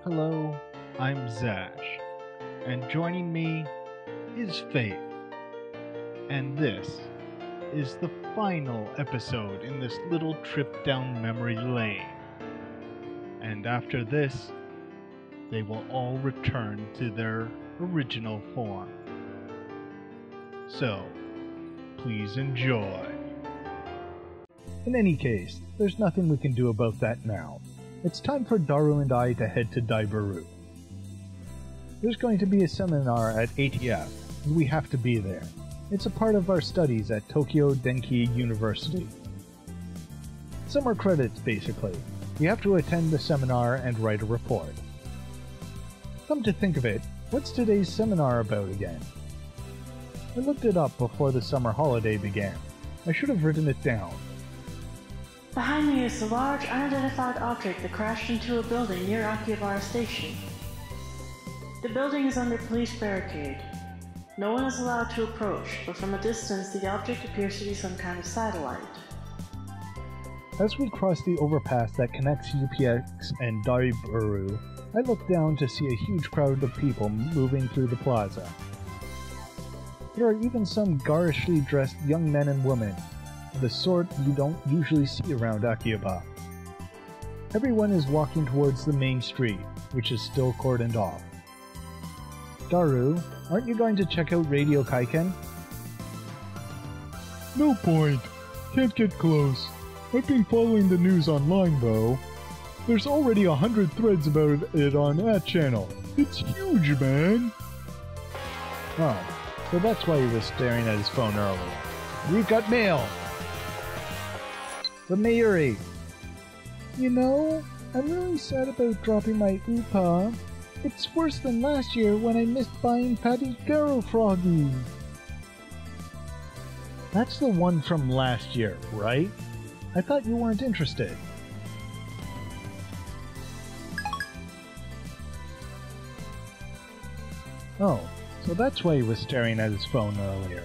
Hello, I'm Zash, and joining me is Fathe, and this is the final episode in this little trip down memory lane. And after this, they will all return to their original form. So, please enjoy. In any case, there's nothing we can do about that now. It's time for Daru and I to head to Daibaru. There's going to be a seminar at ATF, and we have to be there. It's a part of our studies at Tokyo Denki University. Summer credits, basically. We have to attend the seminar and write a report. Come to think of it, what's today's seminar about again? I looked it up before the summer holiday began. I should have written it down. Behind me is the large, unidentified object that crashed into a building near Akihabara Station. The building is under police barricade. No one is allowed to approach, but from a distance the object appears to be some kind of satellite. As we cross the overpass that connects UPX and Daibaru, I look down to see a huge crowd of people moving through the plaza. There are even some garishly dressed young men and women, the sort you don't usually see around Akihabara. Everyone is walking towards the main street, which is still cordoned off. Daru, aren't you going to check out Radio Kaiken? No point. Can't get close. I've been following the news online, though. There's already 100 threads about it on that channel. It's huge, man! Oh, so that's why he was staring at his phone earlier. We've got mail! From Mayuri. You know, I'm really sad about dropping my UPA. It's worse than last year when I missed buying Patty's Garo Froggy. That's the one from last year, right? I thought you weren't interested. Oh, so that's why he was staring at his phone earlier.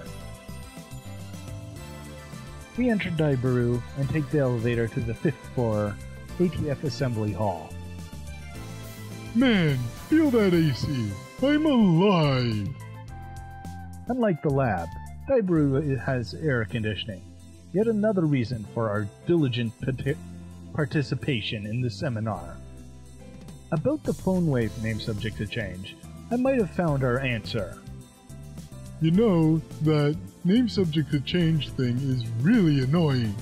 We enter Daibaru and take the elevator to the 5th floor, ATF Assembly Hall. Man, feel that AC! I'm alive! Unlike the lab, Daibaru has air conditioning. Yet another reason for our diligent participation in the seminar. About the phone wave name subject to change, I might have found our answer. You know, that name subject to change thing is really annoying.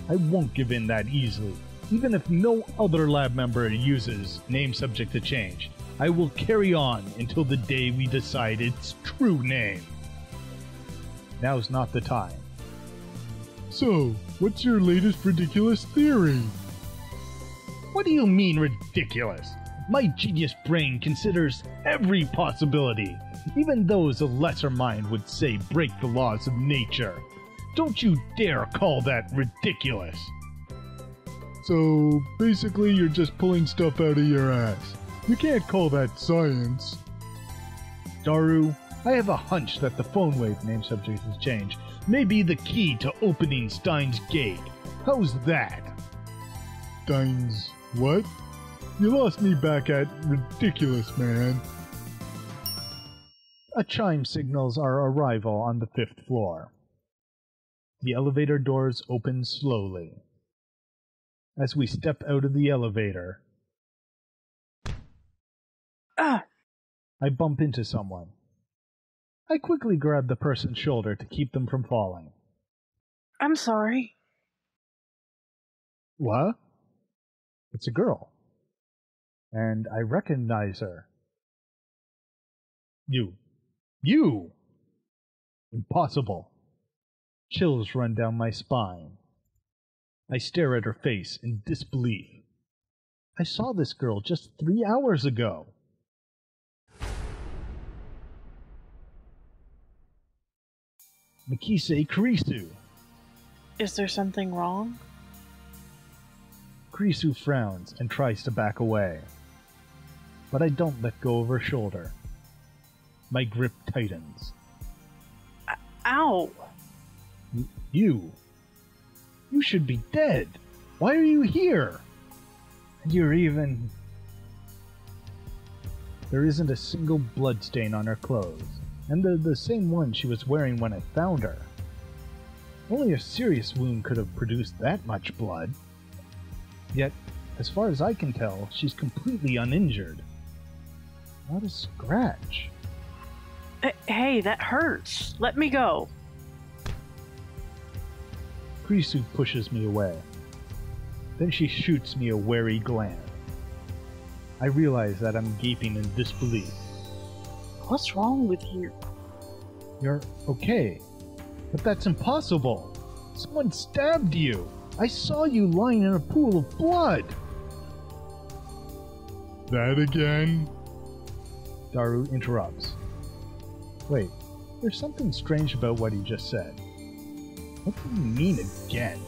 I won't give in that easily. Even if no other lab member uses name subject to change, I will carry on until the day we decide its true name. Now's not the time. So, what's your latest ridiculous theory? What do you mean ridiculous? My genius brain considers every possibility, even those a lesser mind would say break the laws of nature. Don't you dare call that ridiculous. So, basically you're just pulling stuff out of your ass. You can't call that science. Daru, I have a hunch that the phone wave name subject has changed may be the key to opening Steins' gate. How's that? Steins what? You lost me back at ridiculous, man. A chime signals our arrival on the 5th floor. The elevator doors open slowly. As we step out of the elevator, I bump into someone. I quickly grab the person's shoulder to keep them from falling. I'm sorry. What? It's a girl. And I recognize her. You! Impossible. Chills run down my spine. I stare at her face in disbelief. I saw this girl just 3 hours ago. Mikise Kurisu. Is there something wrong? Kurisu frowns and tries to back away. But I don't let go of her shoulder. My grip tightens. Ow! You should be dead. Why are you here? And you're even There isn't a single bloodstain on her clothes, and they're the same one she was wearing when I found her. Only a serious wound could have produced that much blood. Yet, as far as I can tell, she's completely uninjured. Not a scratch. Hey, that hurts. Let me go. Krisu pushes me away. Then she shoots me a wary glance. I realize that I'm gaping in disbelief. What's wrong with you? You're okay. But that's impossible. Someone stabbed you. I saw you lying in a pool of blood. That again? Daru interrupts. Wait, there's something strange about what he just said. What do you mean again?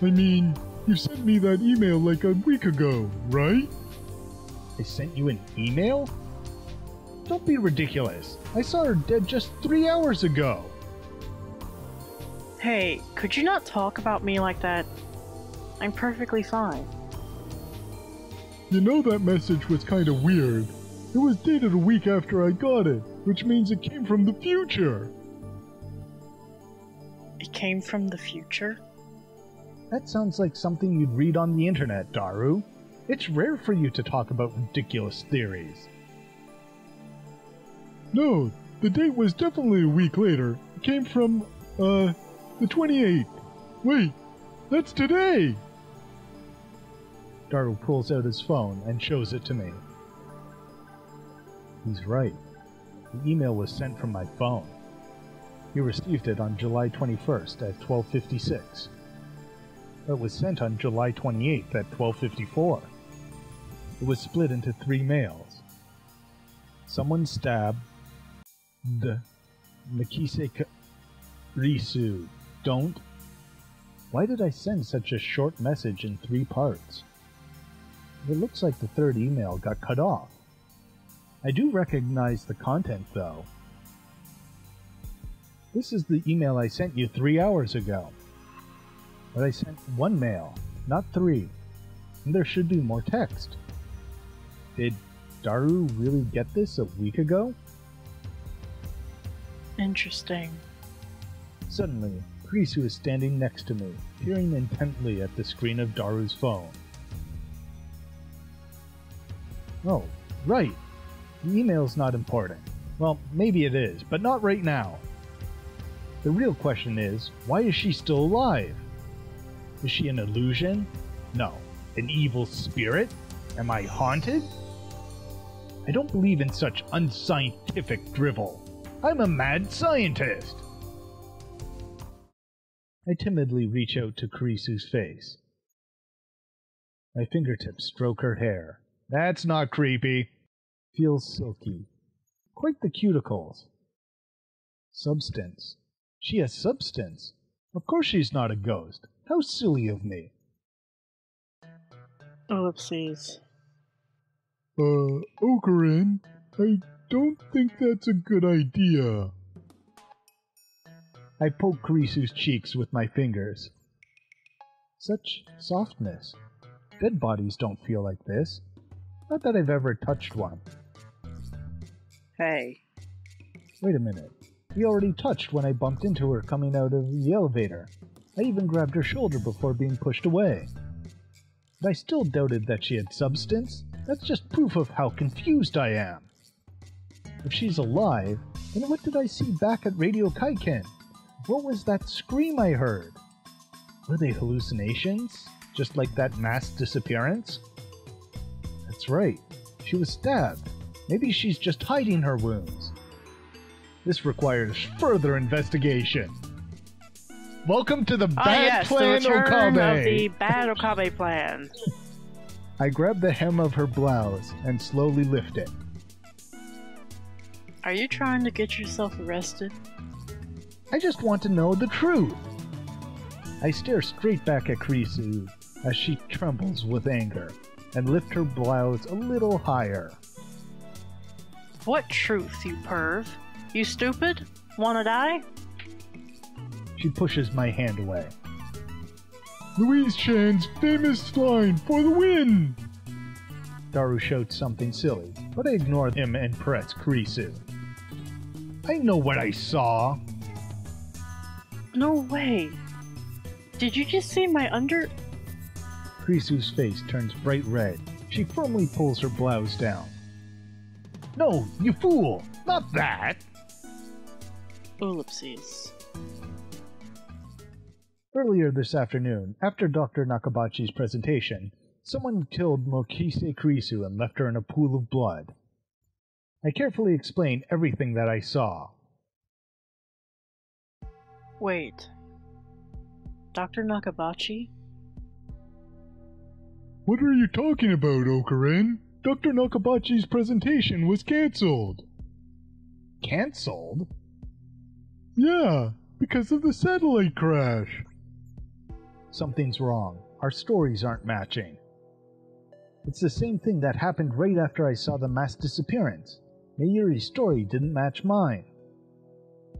I mean, you sent me that email like a week ago, right? I sent you an email? Don't be ridiculous. I saw her dead just 3 hours ago. Hey, could you not talk about me like that? I'm perfectly fine. You know that message was kinda weird. It was dated a week after I got it, which means it came from the future. It came from the future? That sounds like something you'd read on the internet, Daru. It's rare for you to talk about ridiculous theories. No, the date was definitely a week later. It came from, the 28th. Wait, that's today! Daru pulls out his phone and shows it to me. He's right. The email was sent from my phone. He received it on July 21st at 12:56. It was sent on July 28th at 12:54. It was split into 3 mails. Someone stabbed the Mikise Risu. Don't. Why did I send such a short message in 3 parts? It looks like the 3rd email got cut off. I do recognize the content, though. This is the email I sent you 3 hours ago. But I sent 1 mail, not 3. And there should be more text. Did Daru really get this a week ago? Interesting. Suddenly, Krisu is standing next to me, peering intently at the screen of Daru's phone. Oh, right. The email's not important. Well, maybe it is, but not right now. The real question is, why is she still alive? Is she an illusion? No. An evil spirit? Am I haunted? I don't believe in such unscientific drivel. I'm a mad scientist! I timidly reach out to Kurisu's face. My fingertips stroke her hair. That's not creepy. Feels silky. Quite the cuticles. Substance. She has substance. Of course she's not a ghost. How silly of me. Oopsies. Ocarin, I don't think that's a good idea. I poke Kurisu's cheeks with my fingers. Such softness. Dead bodies don't feel like this. Not that I've ever touched one. Hey. Wait a minute. We already touched when I bumped into her coming out of the elevator. I even grabbed her shoulder before being pushed away. But I still doubted that she had substance. That's just proof of how confused I am. If she's alive, then what did I see back at Radio Kaiken? What was that scream I heard? Were they hallucinations? Just like that mass disappearance? That's right. She was stabbed. Maybe she's just hiding her wounds. This requires further investigation. Welcome to the Bad Plan the return Okabe! Of the Bad Okabe Plan. I grab the hem of her blouse and slowly lift it. Are you trying to get yourself arrested? I just want to know the truth. I stare straight back at Krisu as she trembles with anger and lift her blouse a little higher. What truth, you perv? You stupid? Wanna die? She pushes my hand away. Louise Chan's famous line for the win! Daru shouts something silly, but I ignore him and press Kurisu. I know what I saw! No way! Did you just see my under... Kurisu's face turns bright red. She firmly pulls her blouse down. No, you fool! Not that! Ellipses. Earlier this afternoon, after Dr. Nakabachi's presentation, someone killed Mokise Kurisu and left her in a pool of blood. I carefully explained everything that I saw. Wait. Dr. Nakabachi? What are you talking about, Okarin? Dr. Nakabachi's presentation was cancelled. Cancelled? Yeah, because of the satellite crash. Something's wrong. Our stories aren't matching. It's the same thing that happened right after I saw the mass disappearance. Mayuri's story didn't match mine.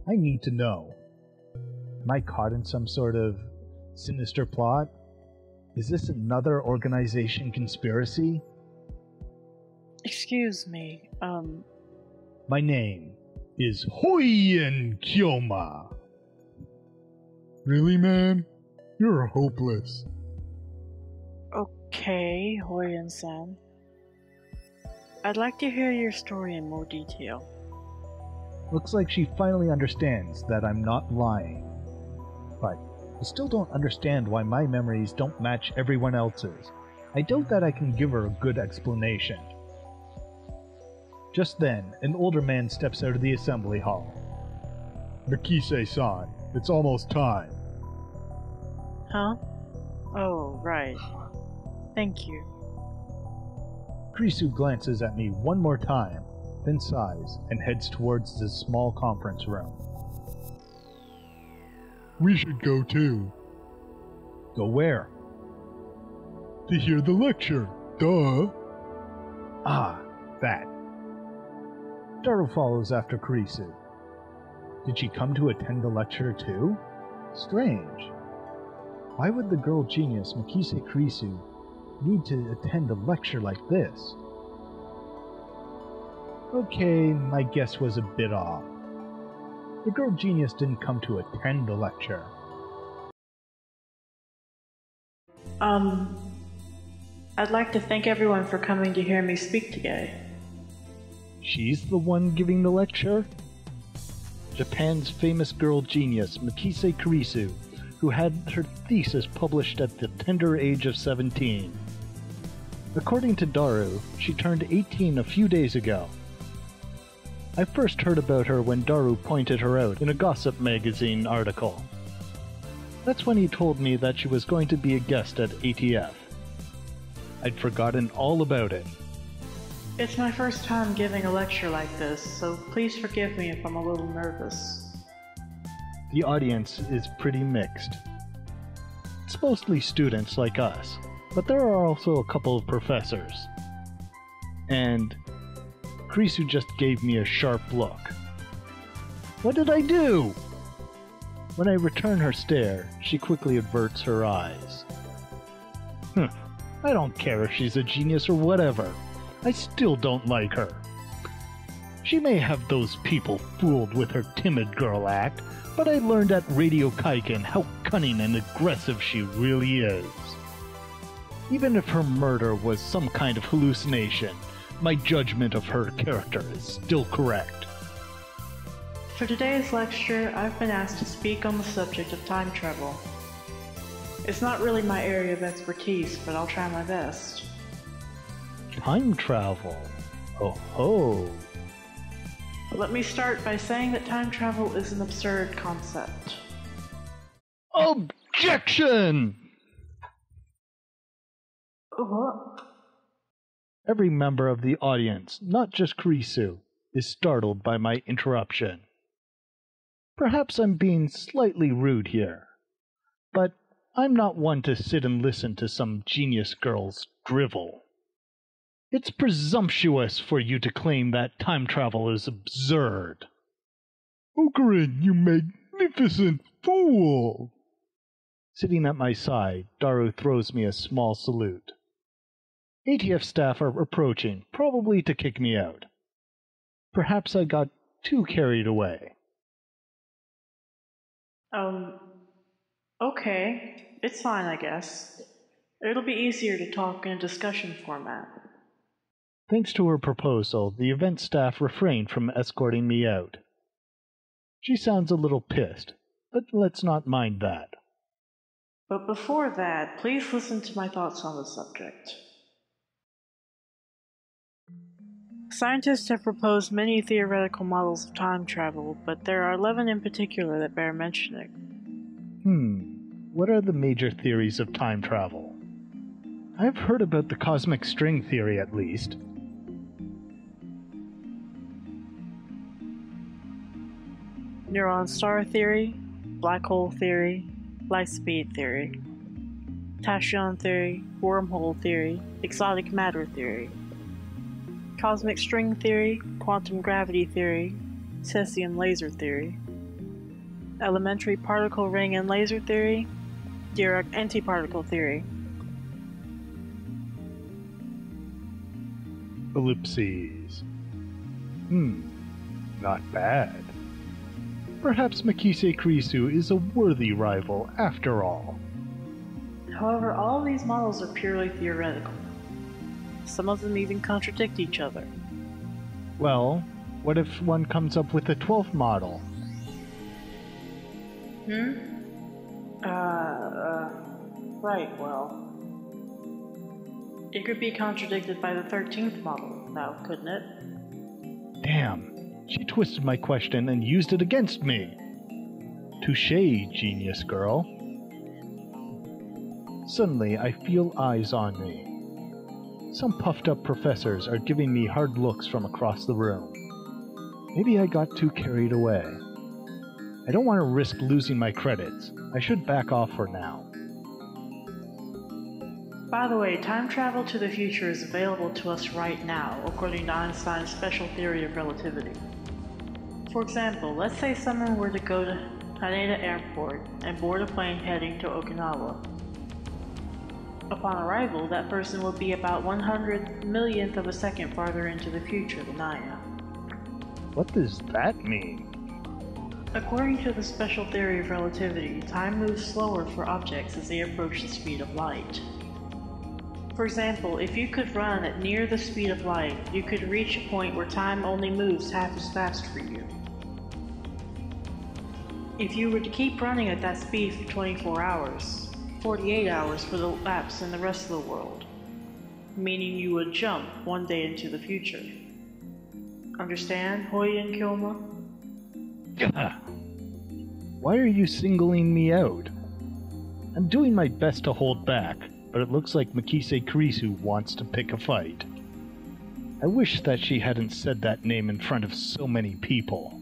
I need to know. Am I caught in some sort of sinister plot? Is this another organization conspiracy? Excuse me, My name is Hoyen Kyoma. Really, man? You're hopeless. Okay, Hoyen-san. I'd like to hear your story in more detail. Looks like she finally understands that I'm not lying. But I still don't understand why my memories don't match everyone else's. I doubt that I can give her a good explanation. Just then, an older man steps out of the assembly hall. Mikise-san, it's almost time. Huh? Oh, right. Thank you. Kurisu glances at me one more time, then sighs and heads towards the small conference room. We should go too. Go where? To hear the lecture. Duh. Ah, that. Daru follows after Kurisu. Did she come to attend the lecture too? Strange. Why would the girl genius Mikise Kurisu need to attend a lecture like this? Okay, my guess was a bit off. The girl genius didn't come to attend the lecture. I'd like to thank everyone for coming to hear me speak today. She's the one giving the lecture? Japan's famous girl genius, Mikise Kurisu, who had her thesis published at the tender age of 17. According to Daru, she turned 18 a few days ago. I first heard about her when Daru pointed her out in a gossip magazine article. That's when he told me that she was going to be a guest at ATF. I'd forgotten all about it. It's my first time giving a lecture like this, so please forgive me if I'm a little nervous. The audience is pretty mixed. It's mostly students like us, but there are also a couple of professors. And Kurisu just gave me a sharp look. What did I do? When I return her stare, she quickly averts her eyes. I don't care if she's a genius or whatever. I still don't like her. She may have those people fooled with her timid girl act, but I learned at Radio Kaiken how cunning and aggressive she really is. Even if her murder was some kind of hallucination, my judgment of her character is still correct. For today's lecture, I've been asked to speak on the subject of time travel. It's not really my area of expertise, but I'll try my best. Time travel? Oh ho! But let me start by saying that time travel is an absurd concept. Objection! What? Every member of the audience, not just Kurisu, is startled by my interruption. Perhaps I'm being slightly rude here, but I'm not one to sit and listen to some genius girl's drivel. It's presumptuous for you to claim that time travel is absurd. Okarin, you magnificent fool! Sitting at my side, Daru throws me a small salute. ATF staff are approaching, probably to kick me out. Perhaps I got too carried away. Okay. It's fine, I guess. It'll be easier to talk in a discussion format. Thanks to her proposal, the event staff refrained from escorting me out. She sounds a little pissed, but let's not mind that. But before that, please listen to my thoughts on the subject. Scientists have proposed many theoretical models of time travel, but there are 11 in particular that bear mentioning. What are the major theories of time travel? I've heard about the cosmic string theory at least. Neutron star theory, black hole theory, light speed theory, tachyon theory, wormhole theory, exotic matter theory, cosmic string theory, quantum gravity theory, cesium laser theory, elementary particle ring and laser theory, Dirac antiparticle theory. Ellipses. Not bad. Perhaps Makise Krisu is a worthy rival after all. However, all of these models are purely theoretical. Some of them even contradict each other. Well, what if one comes up with a 12th model? Right, well... It could be contradicted by the 13th model now, couldn't it? Damn, she twisted my question and used it against me. Touché, genius girl. Suddenly, I feel eyes on me. Some puffed-up professors are giving me hard looks from across the room. Maybe I got too carried away. I don't want to risk losing my credits. I should back off for now. By the way, time travel to the future is available to us right now, according to Einstein's special theory of relativity. For example, let's say someone were to go to Haneda Airport and board a plane heading to Okinawa. Upon arrival, that person will be about 100 millionth of a second farther into the future than I am. What does that mean? According to the special theory of relativity, time moves slower for objects as they approach the speed of light. For example, if you could run at near the speed of light, you could reach a point where time only moves half as fast for you. If you were to keep running at that speed for 24 hours, 48 hours for the lapse in the rest of the world, meaning you would jump one day into the future. Understand, Hoi and Kilma? Why are you singling me out? I'm doing my best to hold back, but it looks like Makise Krisu wants to pick a fight. I wish that she hadn't said that name in front of so many people.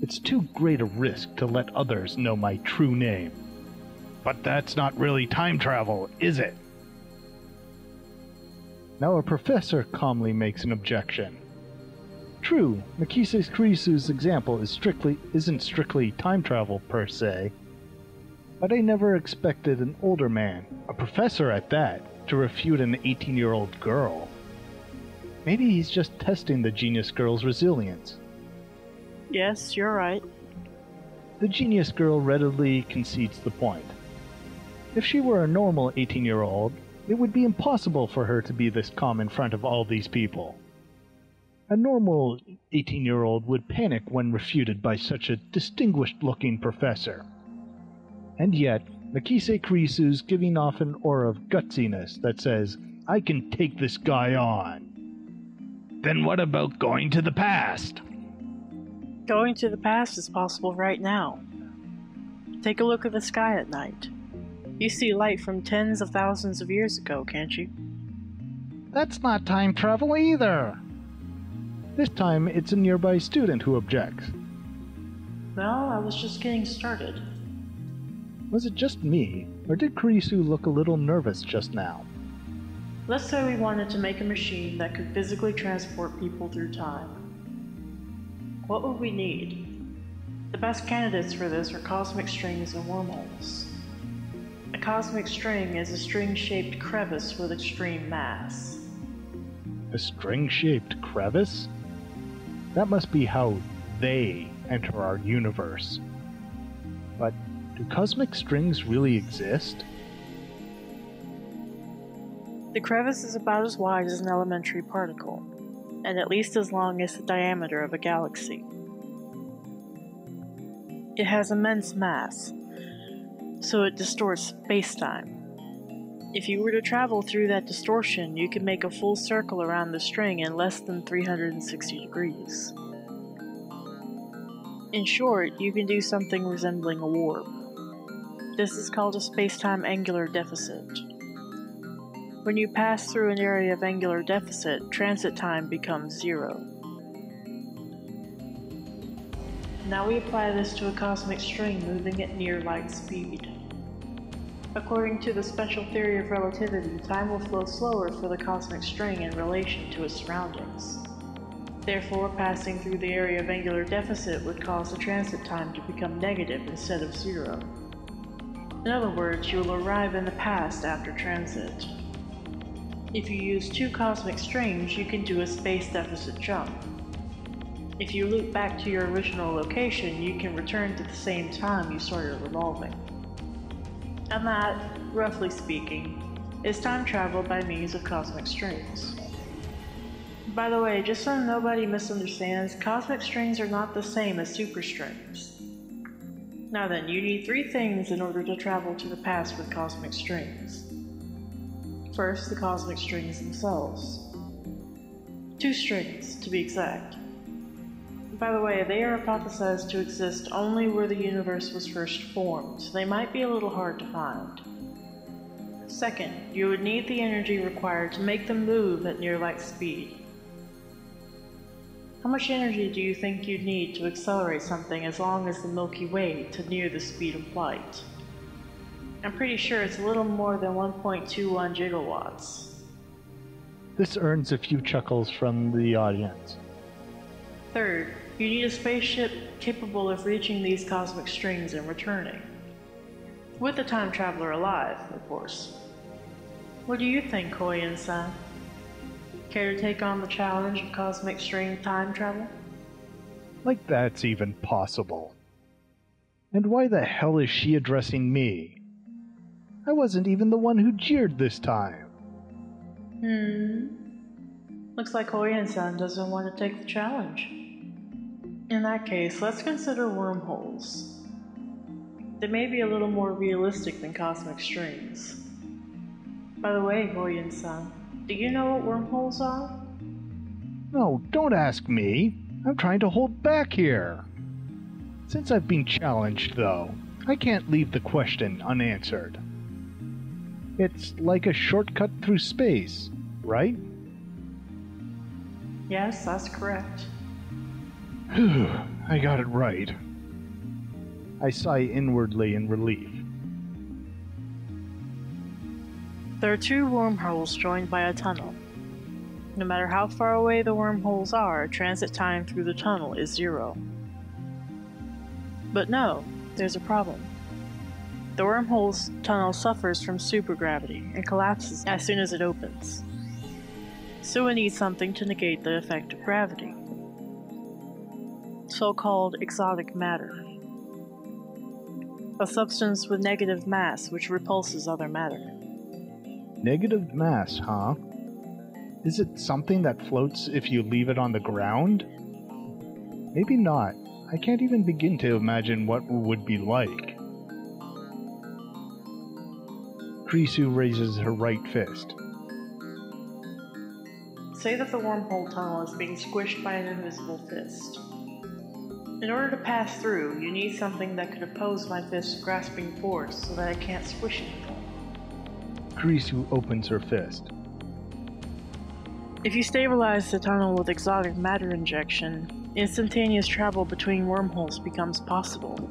It's too great a risk to let others know my true name. But that's not really time travel, is it? Now a professor calmly makes an objection. True, Makise Krisu's example isn't strictly time travel per se, but I never expected an older man, a professor at that, to refute an 18-year-old girl. Maybe he's just testing the genius girl's resilience. Yes, you're right. The genius girl readily concedes the point. If she were a normal 18-year-old, it would be impossible for her to be this calm in front of all these people. A normal 18-year-old would panic when refuted by such a distinguished-looking professor. And yet, Makise Krisu's giving off an aura of gutsiness that says, I can take this guy on. Then what about going to the past? Going to the past is possible right now. Take a look at the sky at night. You see light from tens of thousands of years ago, can't you? That's not time travel either. This time, it's a nearby student who objects. Well, I was just getting started. Was it just me, or did Krisu look a little nervous just now? Let's say we wanted to make a machine that could physically transport people through time. What would we need? The best candidates for this are cosmic strings and wormholes. A cosmic string is a string-shaped crevice with extreme mass. A string-shaped crevice? That must be how they enter our universe. But do cosmic strings really exist? The crevice is about as wide as an elementary particle, and at least as long as the diameter of a galaxy. It has immense mass, so it distorts space-time. If you were to travel through that distortion, you could make a full circle around the string in less than 360 degrees. In short, you can do something resembling a warp. This is called a space-time angular deficit. When you pass through an area of angular deficit, transit time becomes 0. Now we apply this to a cosmic string moving at near light speed. According to the special theory of relativity, time will flow slower for the cosmic string in relation to its surroundings. Therefore, passing through the area of angular deficit would cause the transit time to become negative instead of 0. In other words, you will arrive in the past after transit. If you use 2 cosmic strings, you can do a space deficit jump. If you loop back to your original location, you can return to the same time you started revolving. And that, roughly speaking, is time travel by means of cosmic strings. By the way, just so nobody misunderstands, cosmic strings are not the same as superstrings. Now then, you need 3 things in order to travel to the past with cosmic strings. First, the cosmic strings themselves. 2 strings, to be exact. By the way, they are hypothesized to exist only where the universe was first formed, so they might be a little hard to find. Second, you would need the energy required to make them move at near light speed. How much energy do you think you'd need to accelerate something as long as the Milky Way to near the speed of light? I'm pretty sure it's a little more than 1.21 gigawatts. This earns a few chuckles from the audience. Third, you need a spaceship capable of reaching these cosmic strings and returning. With the time traveler alive, of course. What do you think, Koyan-san? Care to take on the challenge of cosmic string time travel? Like that's even possible. And why the hell is she addressing me? I wasn't even the one who jeered this time. Looks like Koyan-san doesn't want to take the challenge. In that case, let's consider wormholes. They may be a little more realistic than cosmic strings. By the way, Koyan-san, do you know what wormholes are? No, don't ask me. I'm trying to hold back here. Since I've been challenged, though, I can't leave the question unanswered. It's like a shortcut through space, right? Yes, that's correct. Phew, I got it right. I sigh inwardly in relief. There are 2 wormholes joined by a tunnel. No matter how far away the wormholes are, transit time through the tunnel is 0. But no, there's a problem. The wormhole's tunnel suffers from supergravity and collapses as soon as it opens. So we need something to negate the effect of gravity. So-called exotic matter. A substance with negative mass which repulses other matter. Negative mass, huh? Is it something that floats if you leave it on the ground? Maybe not. I can't even begin to imagine what it would be like. Krisu raises her right fist. Say that the wormhole tunnel is being squished by an invisible fist. In order to pass through, you need something that could oppose my fist's grasping force so that I can't squish anything. Krisu opens her fist. If you stabilize the tunnel with exotic matter injection, instantaneous travel between wormholes becomes possible.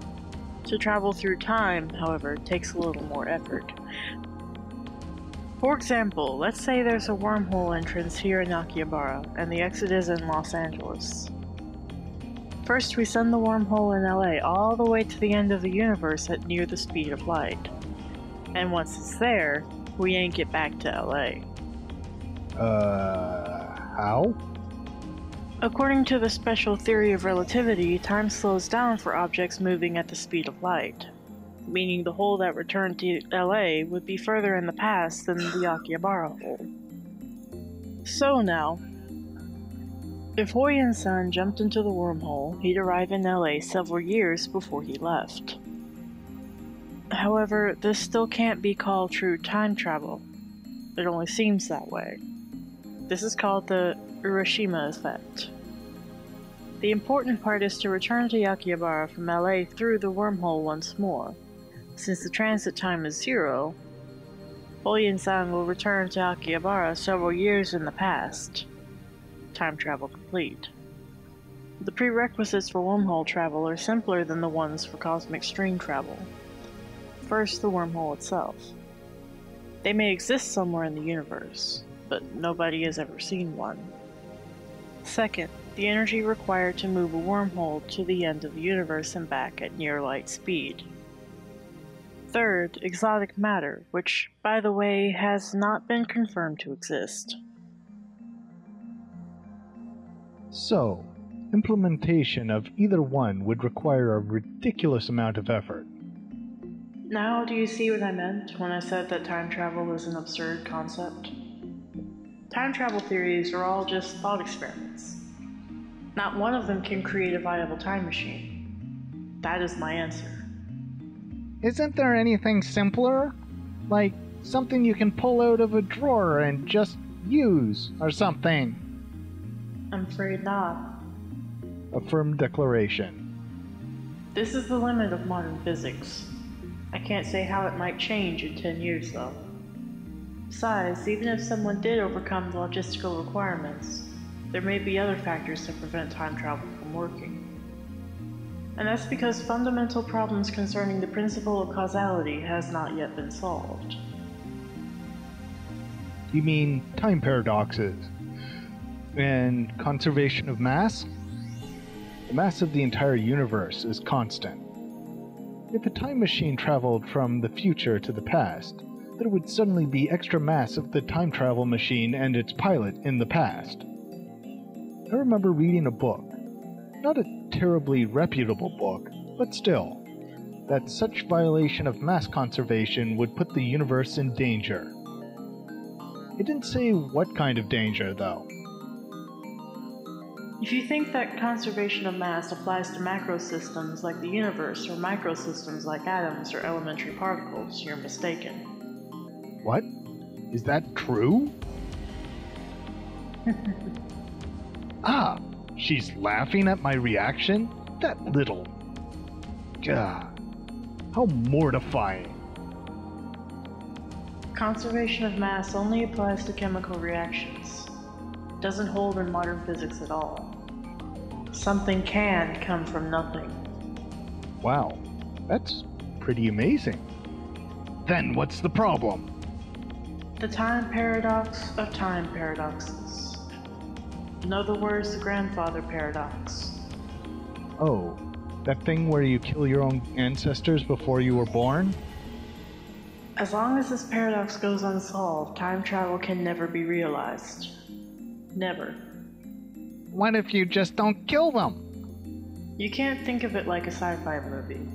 To travel through time, however, takes a little more effort. For example, let's say there's a wormhole entrance here in Akihabara, and the exit is in Los Angeles. First, we send the wormhole in LA all the way to the end of the universe at near the speed of light. And once it's there, we ain't get back to LA. How? According to the special theory of relativity, time slows down for objects moving at the speed of light, meaning the hole that returned to LA would be further in the past than the Akihabara hole. So now, if Hoyen-san jumped into the wormhole, he'd arrive in LA several years before he left. However, this still can't be called true time travel. It only seems that way. This is called the Urashima effect. The important part is to return to Akihabara from LA through the wormhole once more. Since the transit time is 0, Hoyen-san will return to Akihabara several years in the past. Time travel complete. The prerequisites for wormhole travel are simpler than the ones for cosmic string travel. First, the wormhole itself. They may exist somewhere in the universe, but nobody has ever seen one. Second, the energy required to move a wormhole to the end of the universe and back at near light speed. Third, exotic matter, which, by the way, has not been confirmed to exist. So, implementation of either one would require a ridiculous amount of effort. Now, do you see what I meant when I said that time travel is an absurd concept? Time travel theories are all just thought experiments. Not one of them can create a viable time machine. That is my answer. Isn't there anything simpler? Like something you can pull out of a drawer and just use, or something? I'm afraid not. A firm declaration. This is the limit of modern physics. I can't say how it might change in 10 years, though. Besides, even if someone did overcome the logistical requirements, there may be other factors that prevent time travel from working. And that's because fundamental problems concerning the principle of causality has not yet been solved. You mean time paradoxes? And conservation of mass? The mass of the entire universe is constant. If a time machine traveled from the future to the past, there would suddenly be extra mass of the time travel machine and its pilot in the past. I remember reading a book, not a terribly reputable book, but still, that such violation of mass conservation would put the universe in danger. It didn't say what kind of danger, though. If you think that conservation of mass applies to macro systems like the universe or microsystems like atoms or elementary particles, you're mistaken. What? Is that true? Ah, she's laughing at my reaction? That little... Gah. How mortifying. Conservation of mass only applies to chemical reactions. It doesn't hold in modern physics at all. Something can come from nothing. Wow, that's pretty amazing. Then what's the problem? The time paradox of time paradoxes. In other words, the grandfather paradox. Oh, that thing where you kill your own ancestors before you were born? As long as this paradox goes unsolved, time travel can never be realized. Never. What if you just don't kill them? You can't think of it like a sci-fi movie.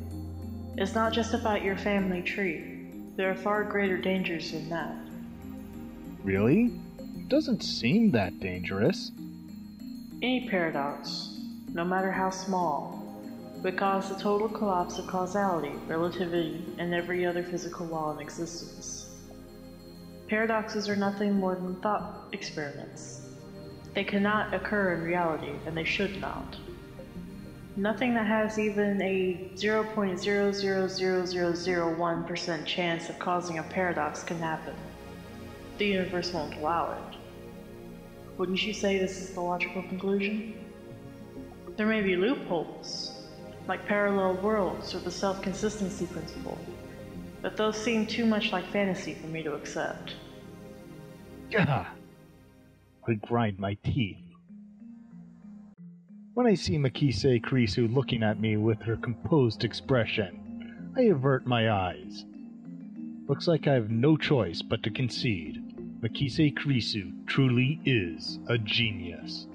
It's not just about your family tree. There are far greater dangers than that. Really? Doesn't seem that dangerous. Any paradox, no matter how small, would cause the total collapse of causality, relativity, and every other physical law in existence. Paradoxes are nothing more than thought experiments. They cannot occur in reality, and they should not. Nothing that has even a 0.000001% chance of causing a paradox can happen. The universe won't allow it. Wouldn't you say this is the logical conclusion? There may be loopholes, like parallel worlds or the self-consistency principle, but those seem too much like fantasy for me to accept. Gah! I grind my teeth. When I see Makise Kurisu looking at me with her composed expression, I avert my eyes. Looks like I have no choice but to concede. Makise Krisu truly is a genius.